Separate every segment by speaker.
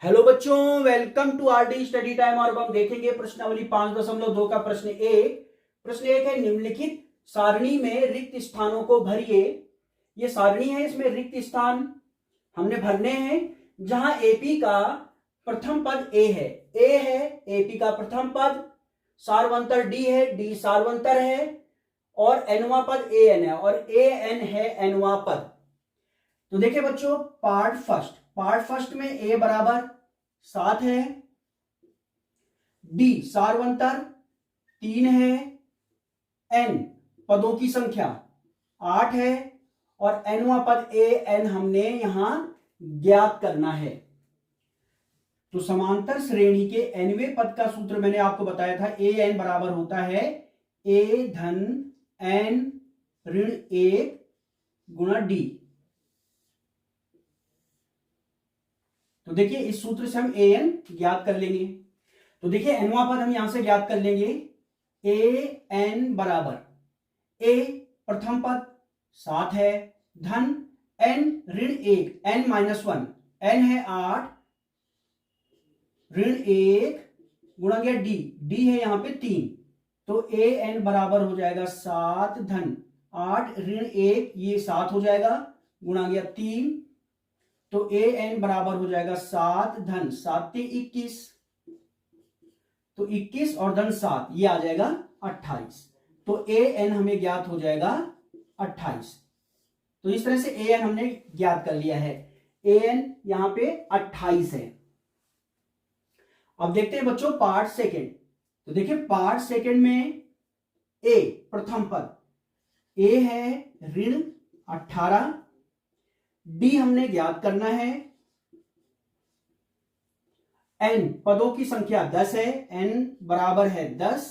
Speaker 1: Hello बच्चों, welcome to RD study time. और अब हम देखेंगे प्रश्नावली 5.2 का प्रश्न एक है, निम्नलिखित सारणी में रिक्त स्थानों को भरिए। ये सारणी है, इसमें रिक्त स्थान हमने भरने हैं। जहां एपी का प्रथम पद ए है, एपी का प्रथम पद, सार्वंतर डी है, डी सार्वंतर है, और एनवा पद ए एन है, और ए एन है एनवा पद। तो देखिए बच्चों, पार्ट फर्स्ट में ए बराबर 7 है, डी सार्वंतर 3 है, एन पदों की संख्या 8 है, और एनवा पद ए एन हमने यहां ज्ञात करना है। तो समांतर श्रेणी के एनवें पद का सूत्र मैंने आपको बताया था, ए एन बराबर होता है ए धन एन ऋण 1 गुणा डी। तो देखिए इस सूत्र से हम ए एन ज्ञात कर लेंगे। तो देखिए एनवा पद हम यहां से ज्ञात कर लेंगे। ए एन बराबर ए प्रथम पद 7 है, धन एन ऋण 1, एन माइनस 1, एन है 8, ऋण 1 गुणा गया डी, डी है यहां पे 3। तो ए एन बराबर हो जाएगा 7 धन 8 ऋण 1, ये 7 हो जाएगा, गुणा गया 3। तो ए एन बराबर हो जाएगा 7 धन 7 21, तो 21 और धन 7 ये आ जाएगा 28। तो ए एन हमें ज्ञात हो जाएगा 28। तो इस तरह से ए एन हमने ज्ञात कर लिया है। ए एन यहां पे 28 है। अब देखते हैं बच्चों पार्ट सेकेंड। तो देखिए पार्ट सेकेंड में ए प्रथम पद ए है ऋण 18, डी हमने ज्ञात करना है, एन पदों की संख्या 10 है, एन बराबर है 10,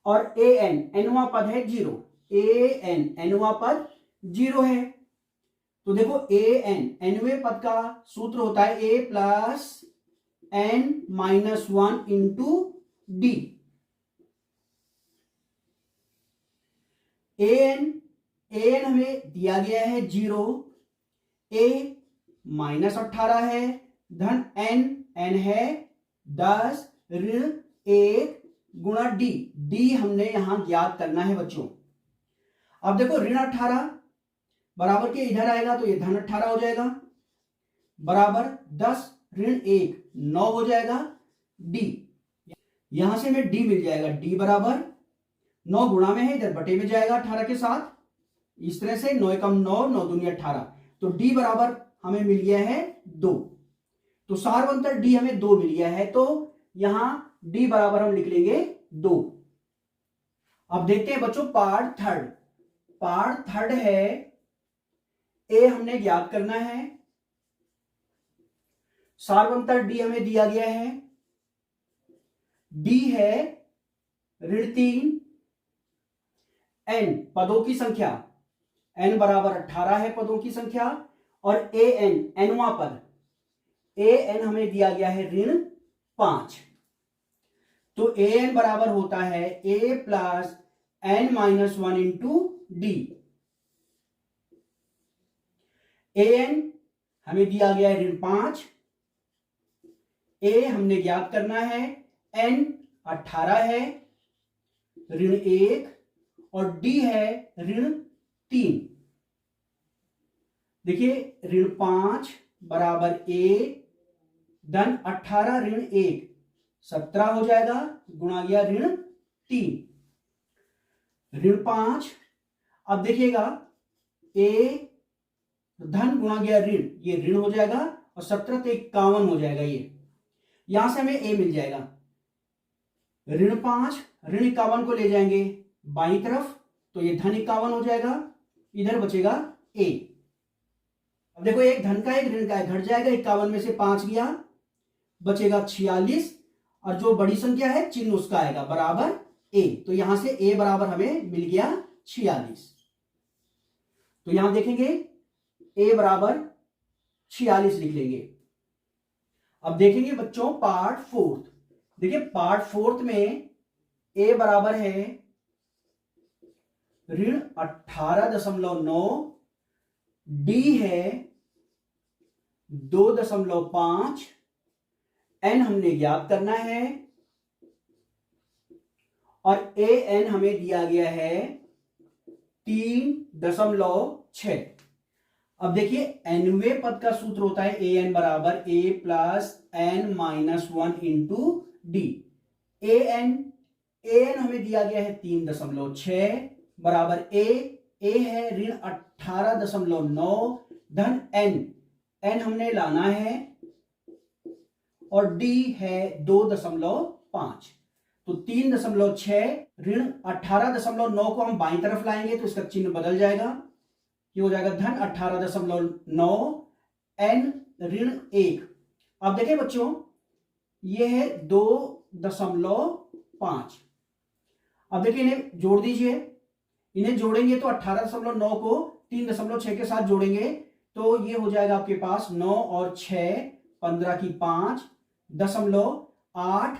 Speaker 1: और ए एन एनवा पद है 0, ए एन एनवा पद 0 है। तो देखो ए एन एनवे पद का सूत्र होता है a plus n minus 1 into d. A n हमें दिया गया है 0, ए माइनस 18 है, धन एन है 10 ऋण 1 गुणा डी, डी हमने यहां ज्ञात करना है बच्चों। अब देखो ऋण 18 बराबर के इधर आएगा तो ये धन 18 हो जाएगा, बराबर 10 ऋण 1 9 हो जाएगा, डी यहां से हमें डी मिल जाएगा, डी बराबर 9 गुणा में है, इधर बटे में जाएगा 18 के साथ, इस तरह से 9 एकम 9, 9 दूनी 18। तो डी बराबर हमें मिल गया है 2। तो सार्वंतर डी हमें 2 मिल गया है, तो यहां डी बराबर हम लिख लेंगे 2। अब देखते हैं बच्चों पार्ट थर्ड है, ए हमने ज्ञात करना है, सार्वंतर डी हमें दिया गया है, डी है ऋण 3, एन पदों की संख्या, एन बराबर 18 है पदों की संख्या, और ए एन एनवा पद, ए एन हमें दिया गया है ऋण 5। तो ए एन बराबर होता है a plus n minus 1 into d. A n हमें दिया गया है ऋण 5, ए हमने ज्ञात करना है, एन 18 है, ऋण 1, और डी है ऋण 3। देखिए ऋण 5 बराबर ए धन 18 ऋण 1 17 हो जाएगा, गुणा गया ऋण 3, ऋण 5। अब देखिएगा ए धन गुणा गया ऋण, ये ऋण हो जाएगा, और 17 तो 51 हो जाएगा, ये यहां से हमें ए मिल जाएगा। ऋण 5 ऋण 51 को ले जाएंगे बाईं तरफ, तो ये धन 51 हो जाएगा, इधर बचेगा ए। अब देखो एक धन का एक ऋण का घट जाएगा, 51 में से 5 गया, बचेगा 46, और जो बड़ी संख्या है चिन्ह उसका आएगा बराबर ए। तो यहां से ए बराबर हमें मिल गया 46। तो यहां देखेंगे ए बराबर 46 लिख लेंगे। अब देखेंगे बच्चों पार्ट फोर्थ। देखिए पार्ट फोर्थ में ए बराबर है ऋण 18.9, डी है 2.5, एन हमने ज्ञात करना है और ए एन हमें दिया गया है 3.6। अब देखिए nवें पद का सूत्र होता है ए एन बराबर a plus n minus 1 into d. A n हमें दिया गया है 3.6 बराबर ए है ऋण 18.9 धन एन हमने लाना है और डी है 2.5। तो 3.6 ऋण 18.9 को हम बाईं तरफ लाएंगे तो इसका चिन्ह बदल जाएगा, ये हो जाएगा धन 18.9 एन ऋण 1। अब देखिए बच्चों ये है 2.5। अब देखिए इन्हें जोड़ दीजिए, इन्हें जोड़ेंगे तो 18.9 को 3.6 के साथ जोड़ेंगे तो ये हो जाएगा आपके पास 9 और 6 15 की 5 .8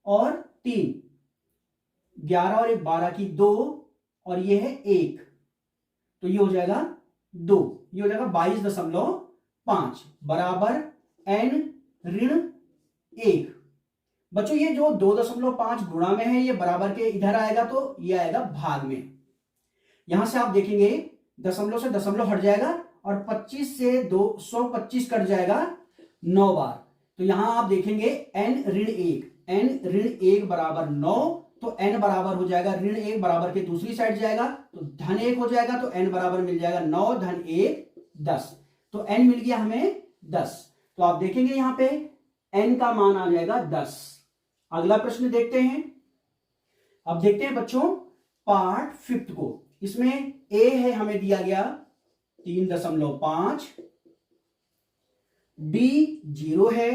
Speaker 1: और 3 11 और 1 12 की 2 और ये है 1 तो ये हो जाएगा 2, ये हो जाएगा 22.5 बराबर n ऋण 1। बच्चों ये जो 2.5 गुणा में है ये बराबर के इधर आएगा तो ये आएगा भाग में। यहां से आप देखेंगे दशमलव से दशमलव हट जाएगा और 25 से 225 कट जाएगा 9 बार। तो यहां आप देखेंगे n ऋण 1 बराबर 9 तो n बराबर हो जाएगा ऋण 1 बराबर के दूसरी साइड जाएगा तो धन 1 हो जाएगा तो n बराबर मिल जाएगा 9 धन 1 10। तो n मिल गया हमें 10। तो आप देखेंगे यहां पे n का मान आ जाएगा 10। अगला प्रश्न देखते हैं। अब देखते हैं बच्चों पार्ट 5 को। इसमें a है हमें दिया गया 3.5, d 0 है,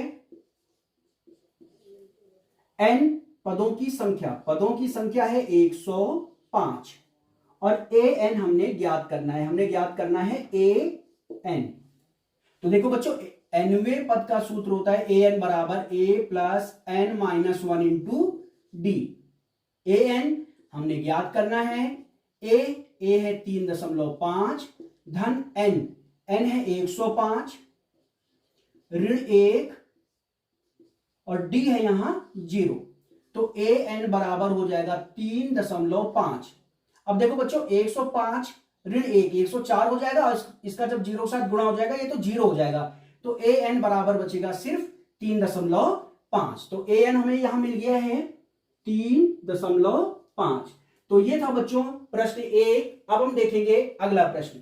Speaker 1: n पदों की संख्या है 105 और a n हमने ज्ञात करना है a n। तो देखो बच्चों nवें पद का सूत्र होता है a n बराबर a प्लस n minus 1 into d. a n हमने ज्ञात करना है, a है 3.5 धन n है 105 ऋण 1 और d है यहां 0 तो a n बराबर हो जाएगा 3.5। अब देखो बच्चों 105 ऋण 1 104 हो जाएगा और इसका जब 0 के साथ गुणा हो जाएगा ये तो 0 हो जाएगा तो a n बराबर बचेगा सिर्फ 3.5। तो a n हमें यहां मिल गया है 3.5। तो ये था बच्चों प्रश्न 1। अब हम देखेंगे अगला प्रश्न।